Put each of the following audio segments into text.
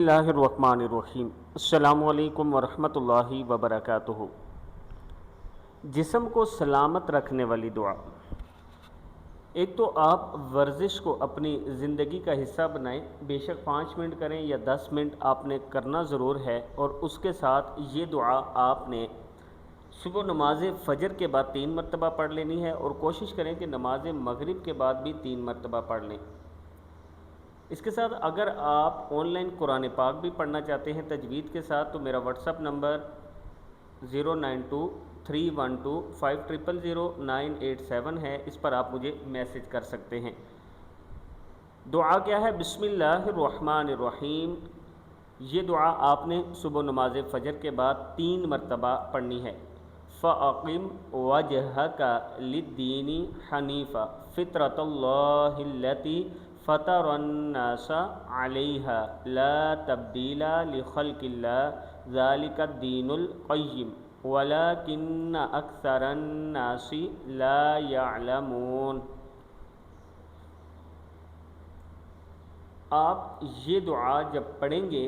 बिस्मिल्लाहिर्रहमानिर्रहीम। अस्सलामु अलैकुम वरहमतुल्लाहि वबरकातुहू। जिस्म को सलामत रखने वाली दुआ। एक तो आप वर्जिश को अपनी ज़िंदगी का हिस्सा बनाएं, बेशक 5 मिनट करें या 10 मिनट, आपने करना ज़रूर है। और उसके साथ ये दुआ आपने सुबह नमाज फ़जर के बाद 3 मरतबा पढ़ लेनी है, और कोशिश करें कि नमाज मगरिब के बाद भी 3 मरतबा पढ़ लें। इसके साथ अगर आप ऑनलाइन कुरान पाक भी पढ़ना चाहते हैं तजवीद के साथ, तो मेरा व्हाट्सअप नंबर 0923125000987 है, इस पर आप मुझे मैसेज कर सकते हैं। दुआ क्या है? बिस्मिल्लाहिर्रहमानिर्रहीम। ये दुआ आपने सुबह नमाज फ़जर के बाद 3 मरतबा पढ़नी है। फ़अक़िम वजहका लिद्दीनी हनीफ़ा फ़ित्रतल्लाहिल्लती फ़तरन्नासा अलैहा ला तब्दीला लिख़ल्क़िल्लाह ज़ालिकद्दीनुल क़य्यिम वलाकिन्न अक्सरन्नासी ला यअलमून। आप ये दुआ जब पढ़ेंगे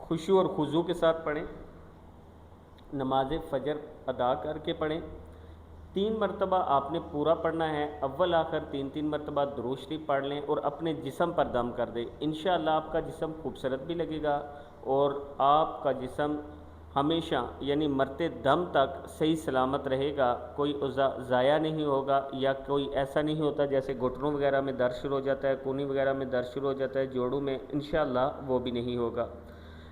खुशू और खुजू के साथ पढ़ें, नमाज फ़जर अदा करके पढ़ें। 3 मरतबा आपने पूरा पढ़ना है, अव्वल आखिर 3 मरतबा दुरूद शरीफ पढ़ लें और अपने जिस्म पर दम कर दें। इंशाअल्लाह आपका जिस्म खूबसूरत भी लगेगा और आपका जिस्म हमेशा यानी मरते दम तक सही सलामत रहेगा। कोई उज़ा ज़ाया नहीं होगा, या कोई ऐसा नहीं होता जैसे घुटनों वगैरह में दर्द शुरू हो जाता है, कूहनी वगैरह में दर्द शुरू हो जाता है, जोड़ों में, इंशाअल्लाह वो भी नहीं होगा।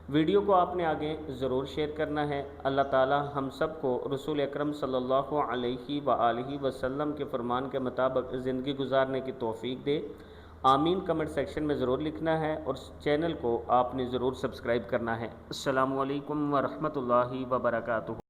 वीडियो को आपने आगे ज़रूर शेयर करना है। अल्लाह ताला हम सब को रसूल अकरम सल्लल्लाहु अलैहि वआलिहि वसल्लम के फरमान के मुताबिक ज़िंदगी गुजारने की तौफीक दे। आमीन कमेंट सेक्शन में ज़रूर लिखना है, और चैनल को आपने ज़रूर सब्सक्राइब करना है। अस्सलामु अलैकुम वरहमतुल्लाहि वबरकातुहू।